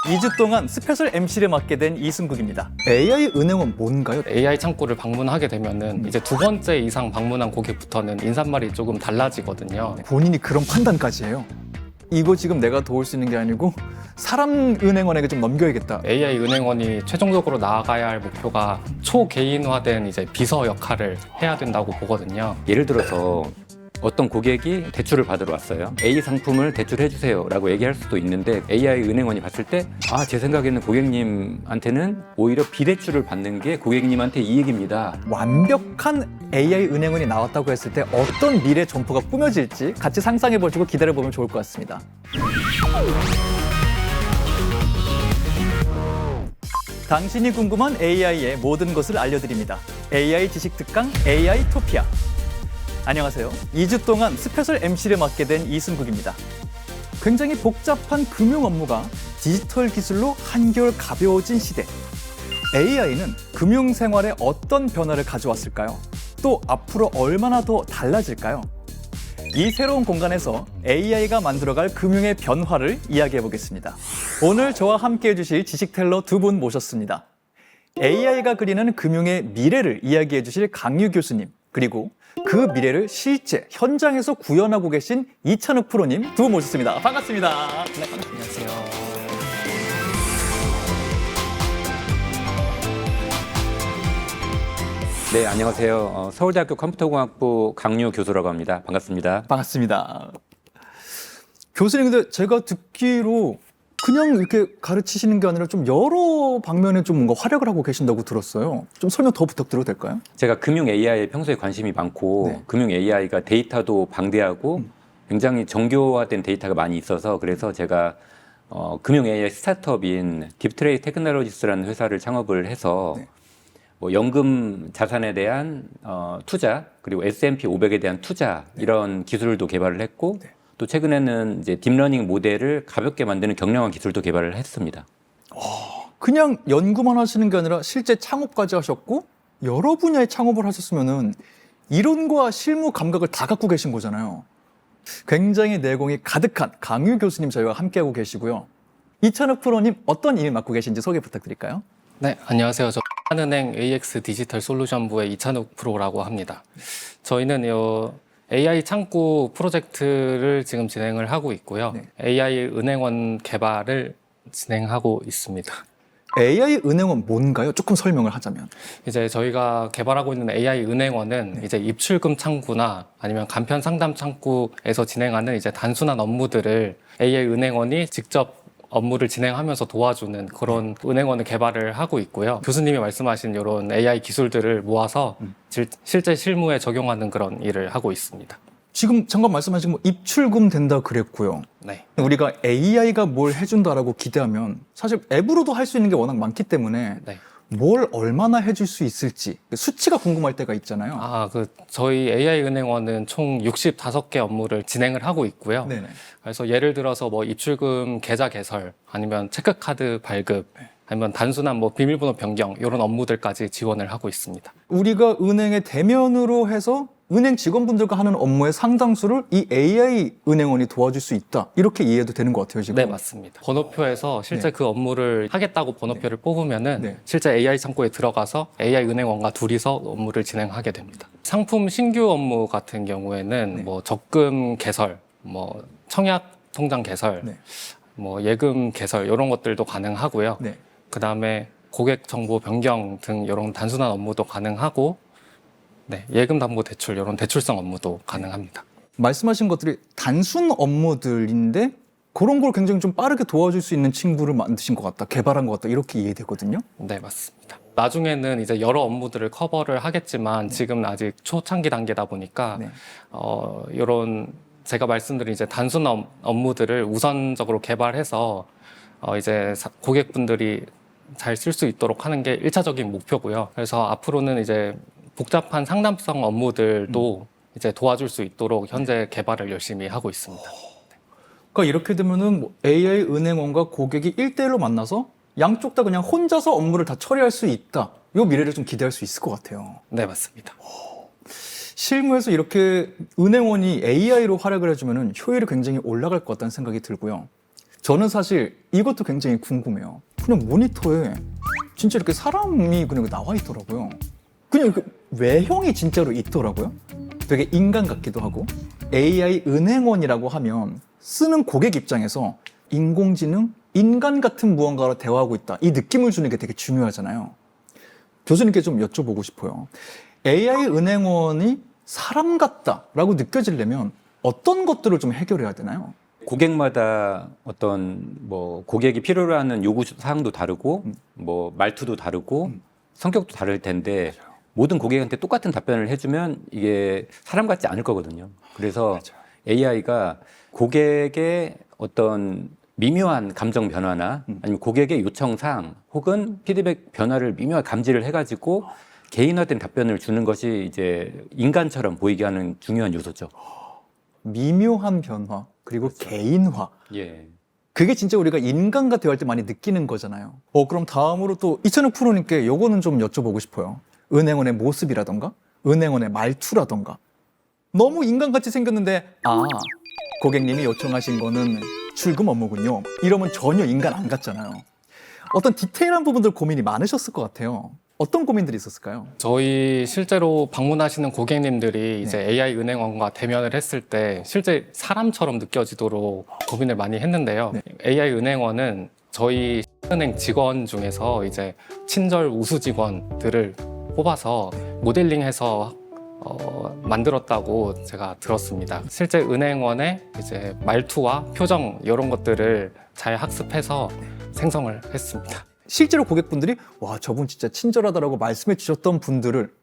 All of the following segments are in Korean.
2주 동안 스페셜 MC를 맡게 된 이승국입니다. AI 은행은 뭔가요? AI 창구를 방문하게 되면은 이제 두 번째 이상 방문한 고객부터는 인사말이 조금 달라지거든요. 본인이 그런 판단까지 해요. 이거 지금 내가 도울 수 있는 게 아니고 사람 은행원에게 좀 넘겨야겠다. AI 은행원이 최종적으로 나아가야 할 목표가 초개인화된 이제 비서 역할을 해야 된다고 보거든요. 예를 들어서 어떤 고객이 대출을 받으러 왔어요. A 상품을 대출해 주세요 라고 얘기할 수도 있는데 AI 은행원이 봤을 때 제 생각에는 고객님한테는 오히려 비대출을 받는 게 고객님한테 이익입니다. 완벽한 AI 은행원이 나왔다고 했을 때 어떤 미래 점포가 꾸며질지 같이 상상해보시고 기다려보면 좋을 것 같습니다. 당신이 궁금한 AI의 모든 것을 알려드립니다. AI 지식 특강 AI 토피아. 안녕하세요. 2주 동안 스페셜 MC를 맡게 된 이승국입니다. 굉장히 복잡한 금융 업무가 디지털 기술로 한결 가벼워진 시대. AI는 금융 생활에 어떤 변화를 가져왔을까요? 또 앞으로 얼마나 더 달라질까요? 이 새로운 공간에서 AI가 만들어갈 금융의 변화를 이야기해 보겠습니다. 오늘 저와 함께 해주실 지식텔러 두 분 모셨습니다. AI가 그리는 금융의 미래를 이야기해 주실 강유 교수님, 그리고 그 미래를 실제 현장에서 구현하고 계신 이찬욱 프로님 두 분 모셨습니다. 반갑습니다. 네, 안녕하세요. 네, 안녕하세요. 서울대학교 컴퓨터공학부 강유 교수라고 합니다. 반갑습니다. 반갑습니다. 교수님, 근데 제가 듣기로 그냥 이렇게 가르치시는 게 아니라 좀 여러 방면에 좀 뭔가 활약을 하고 계신다고 들었어요. 좀 설명 더 부탁드려도 될까요? 제가 금융 AI에 평소에 관심이 많고 네. 금융 AI가 데이터도 방대하고 굉장히 정교화된 데이터가 많이 있어서 그래서 제가 금융 AI 스타트업인 딥트레이 테크놀로지스라는 회사를 창업을 해서 네. 뭐 연금 자산에 대한 투자 그리고 S&P 500에 대한 투자 이런 기술도 개발을 했고 네. 또 최근에는 이제 딥러닝 모델을 가볍게 만드는 경량화 기술도 개발을 했습니다. 그냥 연구만 하시는 게 아니라 실제 창업까지 하셨고 여러 분야의 창업을 하셨으면은 이론과 실무 감각을 다 갖고 계신 거잖아요. 굉장히 내공이 가득한 강유 교수님 저희와 함께하고 계시고요. 이찬욱 프로님 어떤 일 맡고 계신지 소개 부탁드릴까요? 네, 안녕하세요. 저 한은행 AX 디지털 솔루션부의 이찬욱 프로라고 합니다. 저희는 AI 창구 프로젝트를 지금 진행을 하고 있고요. 네. AI 은행원 개발을 진행하고 있습니다. AI 은행은 뭔가요? 조금 설명을 하자면. 이제 저희가 개발하고 있는 AI 은행원은 이제 입출금 창구나 아니면 간편 상담 창구에서 진행하는 이제 단순한 업무들을 AI 은행원이 직접 업무를 진행하면서 도와주는 그런 은행원을 개발을 하고 있고요. 교수님이 말씀하신 이런 AI 기술들을 모아서 실제 실무에 적용하는 그런 일을 하고 있습니다. 지금 잠깐 말씀하신 뭐 입출금 된다 그랬고요. 네. 우리가 AI가 뭘 해준다라고 기대하면 사실 앱으로도 할 수 있는 게 워낙 많기 때문에 네. 뭘 얼마나 해줄 수 있을지 수치가 궁금할 때가 있잖아요. 저희 AI 은행원은 총 65개 업무를 진행을 하고 있고요. 네네. 그래서 예를 들어서 뭐 입출금 계좌 개설, 아니면 체크카드 발급, 아니면 단순한 뭐 비밀번호 변경 이런 업무들까지 지원을 하고 있습니다. 우리가 은행의 대면으로 해서 은행 직원분들과 하는 업무의 상당수를 이 AI 은행원이 도와줄 수 있다. 이렇게 이해해도 되는 것 같아요, 지금. 네, 맞습니다. 번호표에서 실제 네. 그 업무를 하겠다고 번호표를 뽑으면은 네. 실제 AI 창구에 들어가서 AI 은행원과 둘이서 업무를 진행하게 됩니다. 상품 신규 업무 같은 경우에는 네. 뭐 적금 개설, 뭐 청약 통장 개설, 네. 뭐 예금 개설 이런 것들도 가능하고요. 네. 그다음에 고객 정보 변경 등 이런 단순한 업무도 가능하고, 네, 예금 담보 대출 이런 대출성 업무도 가능합니다. 말씀하신 것들이 단순 업무들인데 그런 걸 굉장히 좀 빠르게 도와줄 수 있는 친구를 만드신 것 같다, 개발한 것 같다 이렇게 이해되거든요. 네, 맞습니다. 나중에는 이제 여러 업무들을 커버를 하겠지만 지금은 아직 초창기 단계다 보니까 네. 이런 제가 말씀드린 이제 단순 업무들을 우선적으로 개발해서 이제 고객분들이 잘 쓸 수 있도록 하는 게 1차적인 목표고요. 그래서 앞으로는 이제 복잡한 상담성 업무들도 이제 도와줄 수 있도록 현재 개발을 열심히 하고 있습니다. 그러니까 이렇게 되면은 뭐 AI 은행원과 고객이 1대1로 만나서 양쪽 다 그냥 혼자서 업무를 다 처리할 수 있다. 이 미래를 좀 기대할 수 있을 것 같아요. 네, 맞습니다. 실무에서 이렇게 은행원이 AI로 활약을 해주면 효율이 굉장히 올라갈 것 같다는 생각이 들고요. 저는 사실 이것도 굉장히 궁금해요. 그냥 모니터에 진짜 이렇게 사람이 그냥 나와 있더라고요. 그냥 그 외형이 진짜로 있더라고요. 되게 인간 같기도 하고. AI 은행원이라고 하면 쓰는 고객 입장에서 인공지능, 인간 같은 무언가로 대화하고 있다. 이 느낌을 주는 게 되게 중요하잖아요. 교수님께 좀 여쭤보고 싶어요. AI 은행원이 사람 같다라고 느껴지려면 어떤 것들을 좀 해결해야 되나요? 고객마다 어떤 뭐 고객이 필요로 하는 요구 사항도 다르고 뭐 말투도 다르고 성격도 다를 텐데 모든 고객한테 똑같은 답변을 해주면 이게 사람 같지 않을 거거든요. 그래서 AI가 고객의 어떤 미묘한 감정 변화나 아니면 고객의 요청 사항 혹은 피드백 변화를 미묘하게 감지를 해가지고 개인화된 답변을 주는 것이 이제 인간처럼 보이게 하는 중요한 요소죠. 미묘한 변화, 그리고 개인화. 예. 그게 진짜 우리가 인간과 대화할 때 많이 느끼는 거잖아요. 그럼 다음으로 또 이천욱 프로님께 요거는 좀 여쭤보고 싶어요. 은행원의 모습이라던가, 은행원의 말투라던가. 너무 인간같이 생겼는데, 고객님이 요청하신 거는 출금 업무군요. 이러면 전혀 인간 안 같잖아요. 어떤 디테일한 부분들 고민이 많으셨을 것 같아요. 어떤 고민들이 있었을까요? 저희 실제로 방문하시는 고객님들이 이제 AI 은행원과 대면을 했을 때 실제 사람처럼 느껴지도록 고민을 많이 했는데요. 네. AI 은행원은 저희 은행 직원 중에서 이제 친절 우수 직원들을 뽑아서 모델링해서 만들었다고 제가 들었습니다. 실제 은행원의 이제 말투와 표정 이런 것들을 잘 학습해서 생성을 했습니다. 실제로 고객분들이 와, 저분 진짜 친절하다라고 말씀해 주셨던 분들을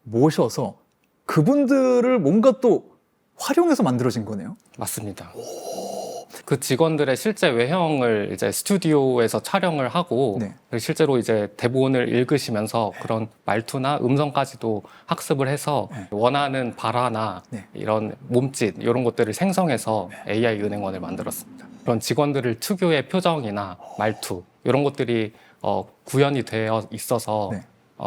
모셔서 그분들을 뭔가 또 활용해서 만들어진 거네요. 맞습니다. 그 직원들의 실제 외형을 이제 스튜디오에서 촬영을 하고 네. 실제로 이제 대본을 읽으시면서 그런 말투나 음성까지도 학습을 해서 원하는 발화나 이런 몸짓 이런 것들을 생성해서 AI 은행원을 만들었습니다. 그런 직원들을 특유의 표정이나 말투 이런 것들이 구현이 되어 있어서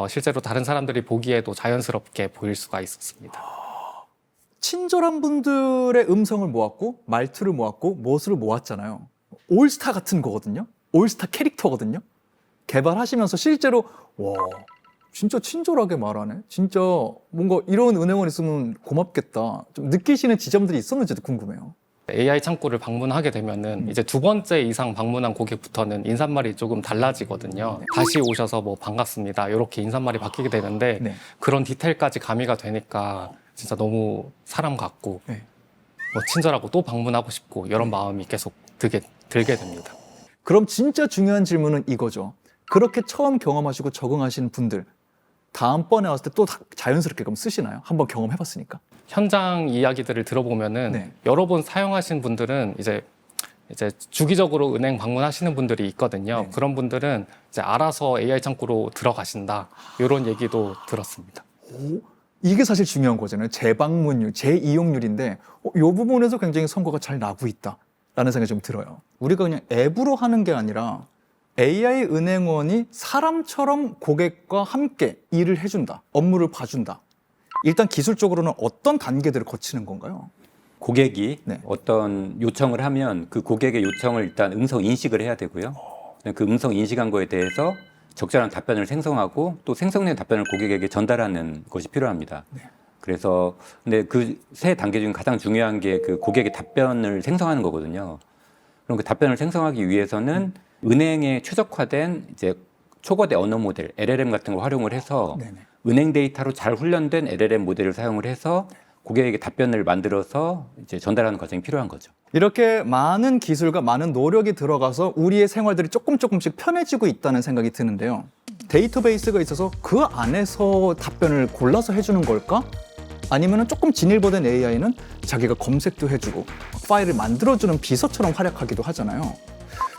실제로 다른 사람들이 보기에도 자연스럽게 보일 수가 있었습니다. 친절한 분들의 음성을 모았고 말투를 모았고 모습을 모았잖아요. 올스타 같은 거거든요. 올스타 캐릭터거든요. 개발하시면서 실제로 와, 진짜 친절하게 말하네. 진짜 뭔가 이런 은행원 있으면 고맙겠다. 좀 느끼시는 지점들이 있었는지도 궁금해요. AI 창구를 방문하게 되면은 이제 두 번째 이상 방문한 고객부터는 인사말이 조금 달라지거든요. 다시 오셔서 뭐 반갑습니다. 이렇게 인사말이 바뀌게 되는데 그런 디테일까지 가미가 되니까 진짜 너무 사람 같고 뭐 친절하고 또 방문하고 싶고 이런 마음이 계속 들게 됩니다. 그럼 진짜 중요한 질문은 이거죠. 그렇게 처음 경험하시고 적응하신 분들 다음번에 왔을 때 또 자연스럽게 그럼 쓰시나요? 한번 경험해봤으니까. 현장 이야기들을 들어보면은 여러 번 사용하신 분들은 이제 주기적으로 은행 방문하시는 분들이 있거든요. 그런 분들은 이제 알아서 AI 창구로 들어가신다. 이런 얘기도 들었습니다. 이게 사실 중요한 거잖아요. 재방문율, 재이용률인데 이 부분에서 굉장히 성과가 잘 나고 있다라는 생각이 좀 들어요. 우리가 그냥 앱으로 하는 게 아니라 AI 은행원이 사람처럼 고객과 함께 일을 해준다. 업무를 봐준다. 일단 기술적으로는 어떤 단계들을 거치는 건가요? 고객이 어떤 요청을 하면 그 고객의 요청을 일단 음성 인식을 해야 되고요. 그 음성 인식한 거에 대해서 적절한 답변을 생성하고 또 생성된 답변을 고객에게 전달하는 것이 필요합니다. 그래서 근데 그 세 단계 중 가장 중요한 게 그 고객의 답변을 생성하는 거거든요. 그럼 그 답변을 생성하기 위해서는 은행에 최적화된 이제 초거대 언어 모델 LLM 같은 걸 활용을 해서 은행 데이터로 잘 훈련된 LLM 모델을 사용을 해서 고객에게 답변을 만들어서 이제 전달하는 과정이 필요한 거죠. 이렇게 많은 기술과 많은 노력이 들어가서 우리의 생활들이 조금씩 편해지고 있다는 생각이 드는데요. 데이터베이스가 있어서 그 안에서 답변을 골라서 해주는 걸까? 아니면 조금 진일보된 AI는 자기가 검색도 해주고 파일을 만들어주는 비서처럼 활약하기도 하잖아요.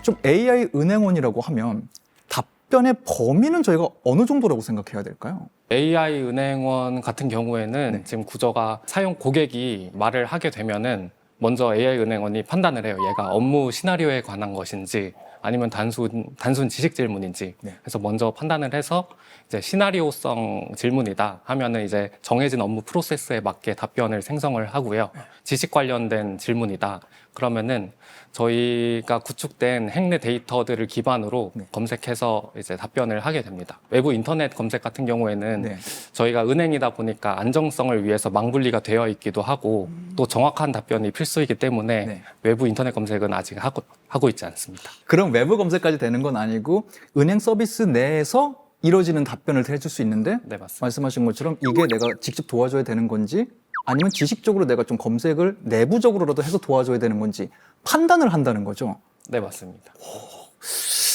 좀 AI 은행원이라고 하면 답변의 범위는 저희가 어느 정도라고 생각해야 될까요? AI 은행원 같은 경우에는 지금 구조가 사용 고객이 말을 하게 되면은 먼저 AI 은행원이 판단을 해요. 얘가 업무 시나리오에 관한 것인지 아니면 단순 지식 질문인지. 네. 그래서 먼저 판단을 해서 이제 시나리오성 질문이다 하면은 이제 정해진 업무 프로세스에 맞게 답변을 생성을 하고요. 지식 관련된 질문이다. 그러면은 저희가 구축된 행내 데이터들을 기반으로 네. 검색해서 이제 답변을 하게 됩니다. 외부 인터넷 검색 같은 경우에는 네. 저희가 은행이다 보니까 안정성을 위해서 망분리가 되어 있기도 하고 또 정확한 답변이 필수이기 때문에 네. 외부 인터넷 검색은 아직 하고 있지 않습니다. 그럼 외부 검색까지 되는 건 아니고 은행 서비스 내에서 이루어지는 답변을 해줄 수 있는데 네, 맞습니다. 말씀하신 것처럼 이게 내가 직접 도와줘야 되는 건지 아니면 지식적으로 내가 좀 검색을 내부적으로라도 해서 도와줘야 되는 건지 판단을 한다는 거죠. 네, 맞습니다.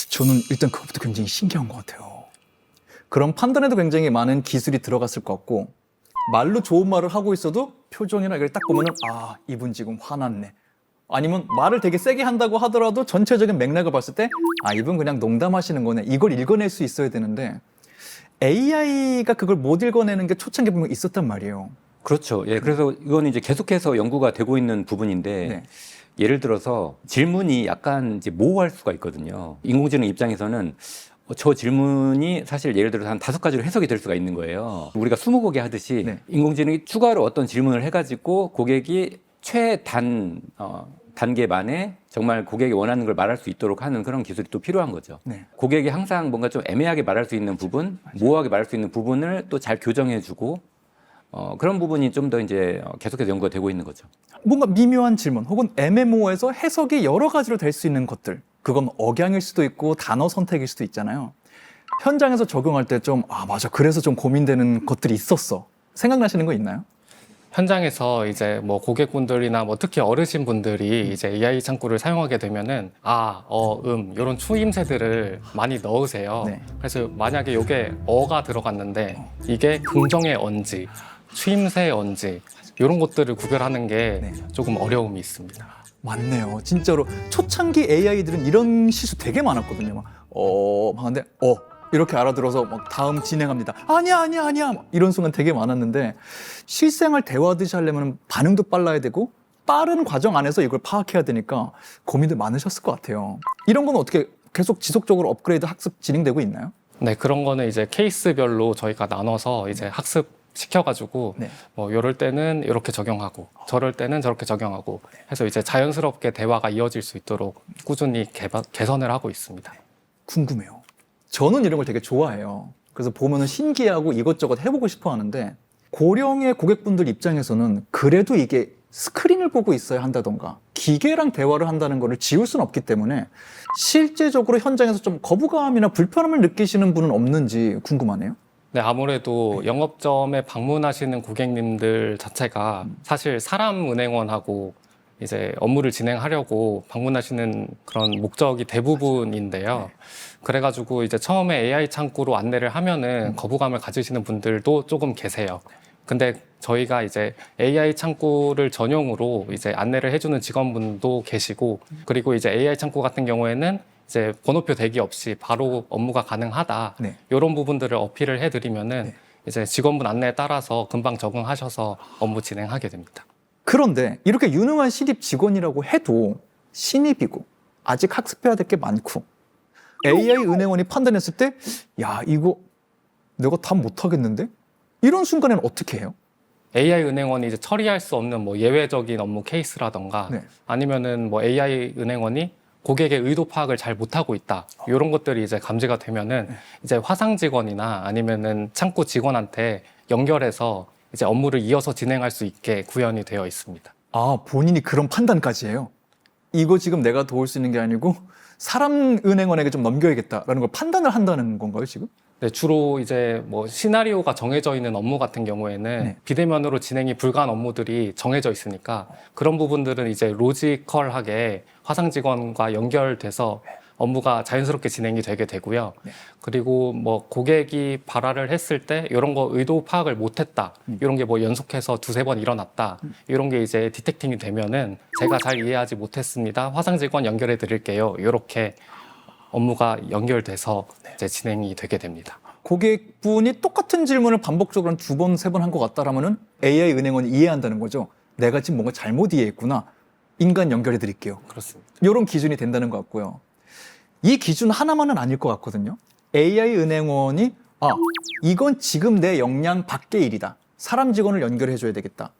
저는 일단 그것부터 굉장히 신기한 것 같아요. 그런 판단에도 굉장히 많은 기술이 들어갔을 것 같고 말로 좋은 말을 하고 있어도 표정이나 이걸 딱 보면은 아 이분 지금 화났네. 아니면 말을 되게 세게 한다고 하더라도 전체적인 맥락을 봤을 때 아 이분 그냥 농담하시는 거네. 이걸 읽어낼 수 있어야 되는데 AI가 그걸 못 읽어내는 게 초창기 보면 있었단 말이에요. 그렇죠. 예, 그래서 이건 이제 계속해서 연구가 되고 있는 부분인데 네. 예를 들어서 질문이 약간 이제 모호할 수가 있거든요. 인공지능 입장에서는 저 질문이 사실 예를 들어서 한 5가지로 해석이 될 수가 있는 거예요. 우리가 스무고개 하듯이 네. 인공지능이 추가로 어떤 질문을 해가지고 고객이 단계 만에 정말 고객이 원하는 걸 말할 수 있도록 하는 그런 기술이 또 필요한 거죠. 네. 고객이 항상 뭔가 좀 애매하게 말할 수 있는 부분, 모호하게 말할 수 있는 부분을 또 잘 교정해주고 그런 부분이 좀 더 이제 계속해서 연구가 되고 있는 거죠. 뭔가 미묘한 질문 혹은 애매모호해서 해석이 여러 가지로 될 수 있는 것들 그건 억양일 수도 있고 단어 선택일 수도 있잖아요. 현장에서 적용할 때 좀 아 맞아 그래서 좀 고민되는 것들이 있었어. 생각나시는 거 있나요? 현장에서 이제 뭐 고객분들이나 뭐 특히 어르신분들이 이제 AI 창구를 사용하게 되면은 이런 추임새들을 많이 넣으세요. 네. 그래서 만약에 이게 어가 들어갔는데 이게 긍정의 언지, 추임새의 언지 이런 것들을 구별하는 게 네. 조금 어려움이 있습니다. 맞네요. 진짜로 초창기 AI들은 이런 실수 되게 많았거든요. 막 하는데 이렇게 알아들어서 막 다음 진행합니다. 아니야 막 이런 순간 되게 많았는데 실생활 대화하듯이 하려면 반응도 빨라야 되고 빠른 과정 안에서 이걸 파악해야 되니까 고민들 많으셨을 것 같아요. 이런 건 어떻게 계속 지속적으로 업그레이드 학습 진행되고 있나요? 네, 그런 거는 이제 케이스별로 저희가 나눠서 이제 학습 시켜가지고 네. 뭐 이럴 때는 이렇게 적용하고 저럴 때는 저렇게 적용하고 해서 이제 자연스럽게 대화가 이어질 수 있도록 꾸준히 개선을 하고 있습니다. 궁금해요. 저는 이런 걸 되게 좋아해요. 그래서 보면은 신기하고 이것저것 해보고 싶어 하는데 고령의 고객분들 입장에서는 그래도 이게 스크린을 보고 있어야 한다던가 기계랑 대화를 한다는 거를 지울 수는 없기 때문에 실제적으로 현장에서 좀 거부감이나 불편함을 느끼시는 분은 없는지 궁금하네요. 네, 아무래도 영업점에 방문하시는 고객님들 자체가 사실 사람 은행원하고 이제 업무를 진행하려고 방문하시는 그런 목적이 대부분인데요. 그래가지고 이제 처음에 AI 창구로 안내를 하면은 거부감을 가지시는 분들도 조금 계세요. 근데 저희가 이제 AI 창구를 전용으로 이제 안내를 해주는 직원분도 계시고, 그리고 이제 AI 창구 같은 경우에는 이제 번호표 대기 없이 바로 업무가 가능하다. 네. 이런 부분들을 어필을 해드리면은 이제 직원분 안내에 따라서 금방 적응하셔서 업무 진행하게 됩니다. 그런데 이렇게 유능한 신입 직원이라고 해도 신입이고 아직 학습해야 될 게 많고 AI 은행원이 판단했을 때 야 이거 내가 답 못하겠는데? 이런 순간에는 어떻게 해요? AI 은행원이 이제 처리할 수 없는 뭐 예외적인 업무 케이스라던가 네. 아니면은 뭐 AI 은행원이 고객의 의도 파악을 잘 못하고 있다. 이런 것들이 이제 감지가 되면은 이제 화상 직원이나 아니면은 창구 직원한테 연결해서 이제 업무를 이어서 진행할 수 있게 구현이 되어 있습니다. 아 본인이 그런 판단까지 해요? 이거 지금 내가 도울 수 있는 게 아니고 사람 은행원에게 좀 넘겨야겠다라는 걸 판단을 한다는 건가요 지금? 네, 주로 이제 뭐 시나리오가 정해져 있는 업무 같은 경우에는 네. 비대면으로 진행이 불가한 업무들이 정해져 있으니까 그런 부분들은 이제 로지컬하게 화상 직원과 연결돼서 업무가 자연스럽게 진행이 되게 되고요. 네. 그리고 뭐 고객이 발화를 했을 때 이런 거 의도 파악을 못했다. 이런 게 뭐 연속해서 두세 번 일어났다. 이런 게 이제 디텍팅이 되면은 제가 잘 이해하지 못했습니다. 화상 직원 연결해 드릴게요. 이렇게 업무가 연결돼서 이제 진행이 되게 됩니다. 고객분이 똑같은 질문을 반복적으로 한 2번, 3번 한 것 같다라면은 AI 은행원이 이해한다는 거죠. 내가 지금 뭔가 잘못 이해했구나. 인간 연결해 드릴게요. 그렇습니다. 이런 기준이 된다는 것 같고요. 이 기준 하나만은 아닐 것 같거든요. AI 은행원이 이건 지금 내 역량 밖의 일이다. 사람 직원을 연결해 줘야 되겠다.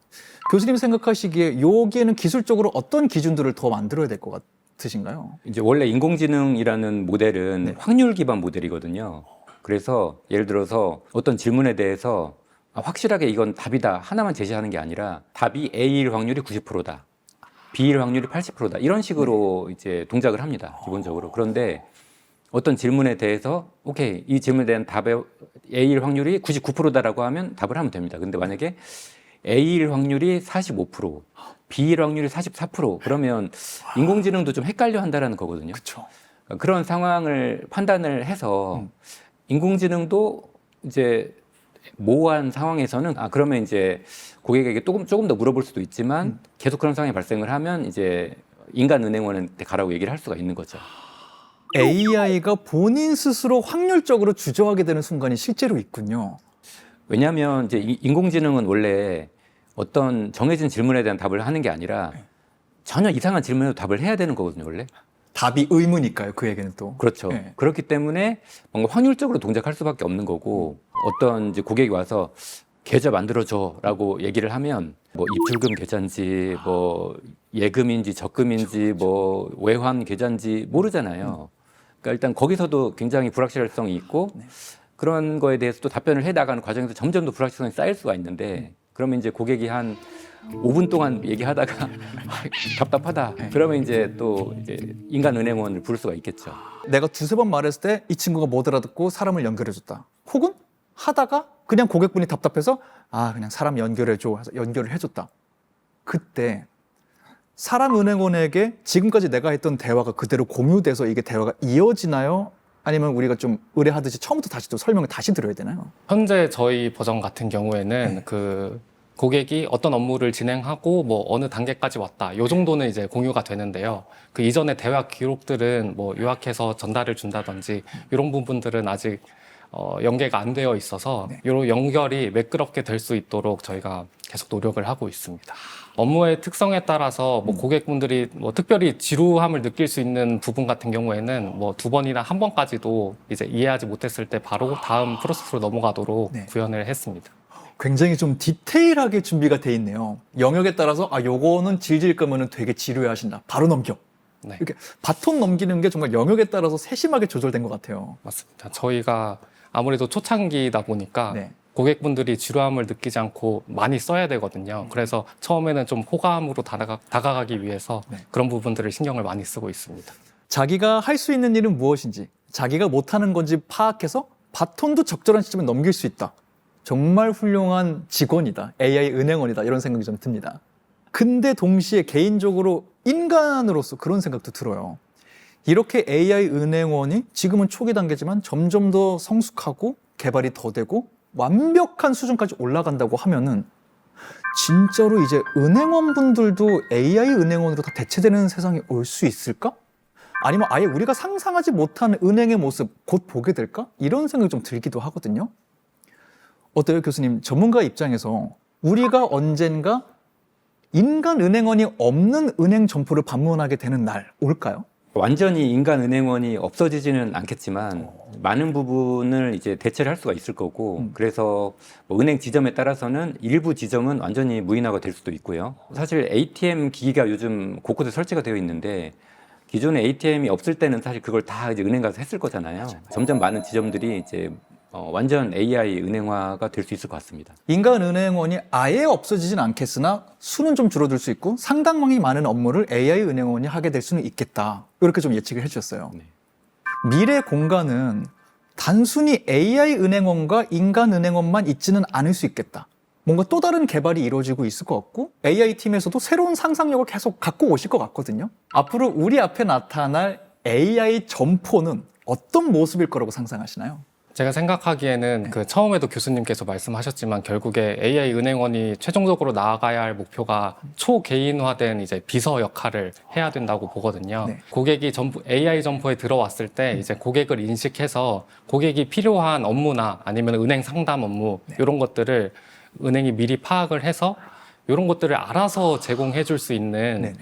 교수님 생각하시기에 여기에는 기술적으로 어떤 기준들을 더 만들어야 될 것 같으신가요? 이제 원래 인공지능이라는 모델은 네. 확률 기반 모델이거든요. 그래서 예를 들어서 어떤 질문에 대해서 확실하게 이건 답이다 하나만 제시하는 게 아니라 답이 A일 확률이 90%다. B일 확률이 80%다. 이런 식으로 이제 동작을 합니다. 기본적으로. 그런데 어떤 질문에 대해서 오케이, 이 질문에 대한 답의 A일 확률이 99%다라고 하면 답을 하면 됩니다. 근데 만약에 A일 확률이 45%, B일 확률이 44% 그러면 인공지능도 좀 헷갈려 한다라는 거거든요. 그렇죠. 그런 상황을 판단을 해서 인공지능도 이제 모호한 상황에서는 그러면 이제 고객에게 조금 더 물어볼 수도 있지만 계속 그런 상황이 발생을 하면 이제 인간 은행원한테 가라고 얘기를 할 수가 있는 거죠. AI가 본인 스스로 확률적으로 주저하게 되는 순간이 실제로 있군요. 왜냐하면 이제 인공지능은 원래 어떤 정해진 질문에 대한 답을 하는 게 아니라 전혀 이상한 질문에도 답을 해야 되는 거거든요, 원래. 답이 의무니까요, 그에게는 또. 그렇죠. 네. 그렇기 때문에 뭔가 확률적으로 동작할 수밖에 없는 거고 어떤 이제 고객이 와서 계좌 만들어줘라고 얘기를 하면 뭐 입출금 계좌인지 뭐 예금인지 적금인지 뭐 외환 계좌인지 모르잖아요. 그러니까 일단 거기서도 굉장히 불확실성이 있고 그런 거에 대해서 또 답변을 해 나가는 과정에서 점점 더 불확실성이 쌓일 수가 있는데 그러면 이제 고객이 한 5분 동안 얘기하다가 답답하다. 그러면 이제 또 이제 인간은행원을 부를 수가 있겠죠. 내가 두세 번 말했을 때 이 친구가 못 알아듣고 사람을 연결해줬다. 혹은 하다가 그냥 고객분이 답답해서 그냥 사람 연결해줘 해서 연결을 해줬다. 그때 사람 은행원에게 지금까지 내가 했던 대화가 그대로 공유돼서 이게 대화가 이어지나요? 아니면 우리가 좀 의뢰하듯이 처음부터 다시 또 설명을 다시 들어야 되나요? 현재 저희 버전 같은 경우에는 그 고객이 어떤 업무를 진행하고 뭐 어느 단계까지 왔다. 요 정도는 이제 공유가 되는데요. 그 이전의 대화 기록들은 뭐 요약해서 전달을 준다든지 이런 부분들은 아직 연계가 안 되어 있어서 이런 연결이 매끄럽게 될 수 있도록 저희가 계속 노력을 하고 있습니다. 업무의 특성에 따라서 뭐 고객분들이 뭐 특별히 지루함을 느낄 수 있는 부분 같은 경우에는 뭐 2번이나 1번까지도 이제 이해하지 못했을 때 바로 다음 프로세스로 넘어가도록 구현을 했습니다. 굉장히 좀 디테일하게 준비가 돼 있네요. 영역에 따라서 요거는 질질 거면은 되게 지루해 하신다. 바로 넘겨. 네. 이렇게 바톤 넘기는 게 정말 영역에 따라서 세심하게 조절된 것 같아요. 맞습니다. 저희가 아무래도 초창기다 보니까 고객분들이 지루함을 느끼지 않고 많이 써야 되거든요. 그래서 처음에는 좀 호감으로 다가가기 위해서 그런 부분들을 신경을 많이 쓰고 있습니다. 자기가 할 수 있는 일은 무엇인지, 자기가 못하는 건지 파악해서 바톤도 적절한 시점에 넘길 수 있다. 정말 훌륭한 직원이다. AI 은행원이다. 이런 생각이 좀 듭니다. 근데 동시에 개인적으로 인간으로서 그런 생각도 들어요. 이렇게 AI 은행원이 지금은 초기 단계지만 점점 더 성숙하고 개발이 더 되고 완벽한 수준까지 올라간다고 하면은 진짜로 이제 은행원분들도 AI 은행원으로 다 대체되는 세상이 올 수 있을까? 아니면 아예 우리가 상상하지 못한 은행의 모습 곧 보게 될까? 이런 생각이 좀 들기도 하거든요. 어때요, 교수님? 전문가 입장에서 우리가 언젠가 인간 은행원이 없는 은행 점포를 방문하게 되는 날 올까요? 완전히 인간 은행원이 없어지지는 않겠지만 많은 부분을 이제 대체를 할 수가 있을 거고 그래서 뭐 은행 지점에 따라서는 일부 지점은 완전히 무인화가 될 수도 있고요. 사실 ATM 기기가 요즘 곳곳에 설치가 되어 있는데 기존에 ATM이 없을 때는 사실 그걸 다 이제 은행 가서 했을 거잖아요. 점점 많은 지점들이 이제 완전 AI 은행화가 될 수 있을 것 같습니다. 인간 은행원이 아예 없어지진 않겠으나 수는 좀 줄어들 수 있고 상당히 많은 업무를 AI 은행원이 하게 될 수는 있겠다. 이렇게 좀 예측을 해주셨어요. 미래 공간은 단순히 AI 은행원과 인간 은행원만 있지는 않을 수 있겠다. 뭔가 또 다른 개발이 이루어지고 있을 것 같고 AI 팀에서도 새로운 상상력을 계속 갖고 오실 것 같거든요. 앞으로 우리 앞에 나타날 AI 점포는 어떤 모습일 거라고 상상하시나요? 제가 생각하기에는 그 처음에도 교수님께서 말씀하셨지만 결국에 AI 은행원이 최종적으로 나아가야 할 목표가 초개인화된 이제 비서 역할을 해야 된다고 보거든요. 고객이 AI 점포에 들어왔을 때 이제 고객을 인식해서 고객이 필요한 업무나 아니면 은행 상담 업무 이런 것들을 은행이 미리 파악을 해서 이런 것들을 알아서 제공해 줄 수 있는 네네.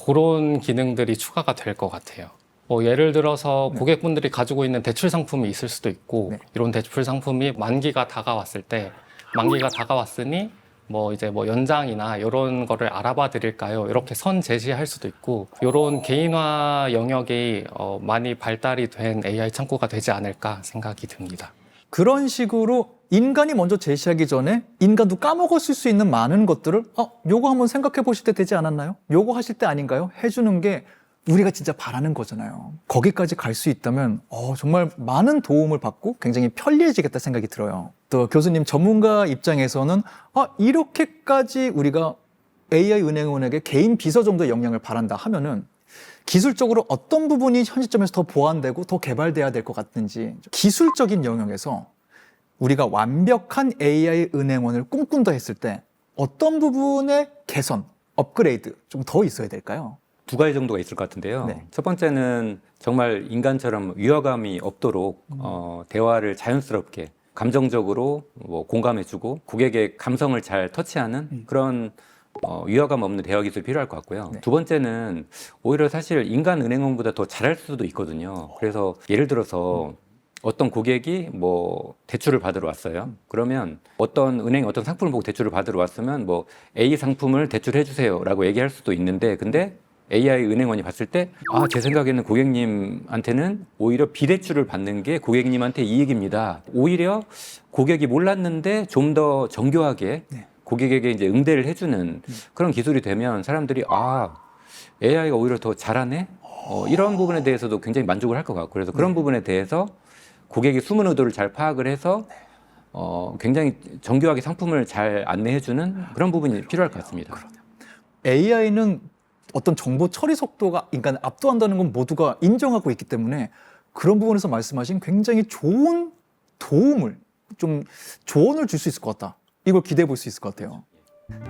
그런 기능들이 추가가 될 것 같아요. 뭐 예를 들어서 고객분들이 가지고 있는 대출 상품이 있을 수도 있고 네. 이런 대출 상품이 만기가 다가왔을 때 만기가 다가왔으니 뭐 이제 뭐 연장이나 이런 거를 알아봐 드릴까요? 이렇게 선 제시할 수도 있고 이런 개인화 영역이 많이 발달이 된 AI 창구가 되지 않을까 생각이 듭니다. 그런 식으로 인간이 먼저 제시하기 전에 인간도 까먹었을 수 있는 많은 것들을 요거 한번 생각해 보실 때 되지 않았나요? 요거 하실 때 아닌가요? 해주는 게 우리가 진짜 바라는 거잖아요. 거기까지 갈 수 있다면 정말 많은 도움을 받고 굉장히 편리해지겠다 생각이 들어요. 또 교수님 전문가 입장에서는 이렇게까지 우리가 AI 은행원에게 개인 비서 정도의 역량을 바란다 하면은 기술적으로 어떤 부분이 현 시점에서 더 보완되고 더 개발돼야 될 것 같은지 기술적인 영역에서 우리가 완벽한 AI 은행원을 꿈꾼다 했을 때 어떤 부분의 개선, 업그레이드 좀 더 있어야 될까요? 두 가지 정도가 있을 것 같은데요. 네. 첫 번째는 정말 인간처럼 위화감이 없도록 대화를 자연스럽게 감정적으로 뭐 공감해주고 고객의 감성을 잘 터치하는 그런 위화감 없는 대화 기술이 필요할 것 같고요. 네. 두 번째는 오히려 사실 인간 은행원보다 더 잘할 수도 있거든요. 그래서 예를 들어서 어떤 고객이 뭐 대출을 받으러 왔어요. 그러면 어떤 은행이 어떤 상품을 보고 대출을 받으러 왔으면 뭐 A 상품을 대출해 주세요라고 얘기할 수도 있는데 근데 AI 은행원이 봤을 때 제 생각에는 고객님한테는 오히려 비대출을 받는 게 고객님한테 이익입니다. 오히려 고객이 몰랐는데 좀 더 정교하게 네. 고객에게 이제 응대를 해주는 그런 기술이 되면 사람들이 AI가 오히려 더 잘하네? 이런 부분에 대해서도 굉장히 만족을 할 것 같고 그래서 그런 부분에 대해서 고객이 숨은 의도를 잘 파악을 해서 굉장히 정교하게 상품을 잘 안내해주는 그런 부분이 필요할 것 같습니다. AI는 어떤 정보 처리 속도가 인간을 압도한다는 건 모두가 인정하고 있기 때문에 그런 부분에서 말씀하신 굉장히 좋은 도움을 좀 조언을 줄 수 있을 것 같다. 이걸 기대해 볼 수 있을 것 같아요.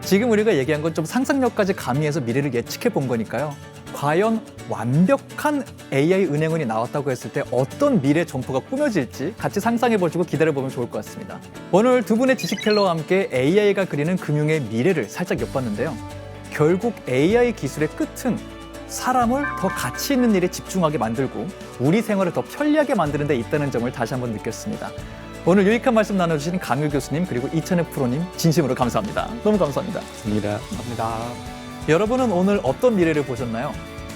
지금 우리가 얘기한 건 좀 상상력까지 가미해서 미래를 예측해 본 거니까요. 과연 완벽한 AI 은행원이 나왔다고 했을 때 어떤 미래 점포가 꾸며질지 같이 상상해 보시고 기다려 보면 좋을 것 같습니다. 오늘 두 분의 지식텔러와 함께 AI가 그리는 금융의 미래를 살짝 엿봤는데요. 결국 AI 기술의 끝은 사람을 더 가치 있는 일에 집중하게 만들고 우리 생활을 더 편리하게 만드는 데 있다는 점을 다시 한번 느꼈습니다. 오늘 유익한 말씀 나눠주신 강유 교수님 그리고 이천혜 프로님 진심으로 감사합니다. 너무 감사합니다. 좋습니다. 감사합니다. 여러분은 오늘 어떤 미래를 보셨나요?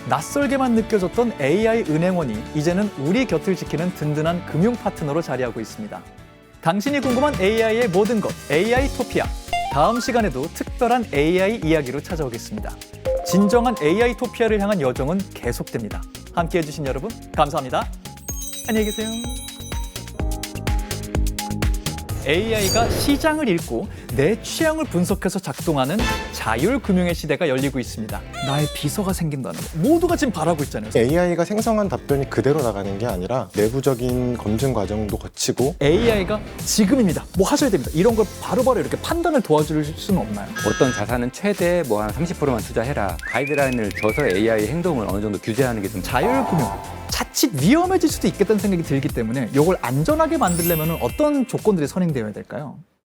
낯설게만 느껴졌던 AI 은행원이 이제는 우리 곁을 지키는 든든한 금융 파트너로 자리하고 있습니다. 당신이 궁금한 AI의 모든 것, AI 토피아. 다음 시간에도 특별한 AI 이야기로 찾아오겠습니다. 진정한 AI 토피아를 향한 여정은 계속됩니다. 함께해 주신 여러분 감사합니다. 안녕히 계세요. AI가 시장을 읽고 내 취향을 분석해서 작동하는 자율금융의 시대가 열리고 있습니다. 나의 비서가 생긴다는 거 모두가 지금 바라고 있잖아요. AI가 생성한 답변이 그대로 나가는 게 아니라 내부적인 검증 과정도 거치고 AI가 지금입니다. 뭐 하셔야 됩니다. 이런 걸 바로바로 이렇게 판단을 도와줄 수는 없나요? 어떤 자산은 최대 뭐 한 30%만 투자해라. 가이드라인을 줘서 AI 행동을 어느 정도 규제하는 게 좀 자율금융 자칫 위험해질 수도 있겠다는 생각이 들기 때문에 이걸 안전하게 만들려면 어떤 조건들이 선행되어야 될까요?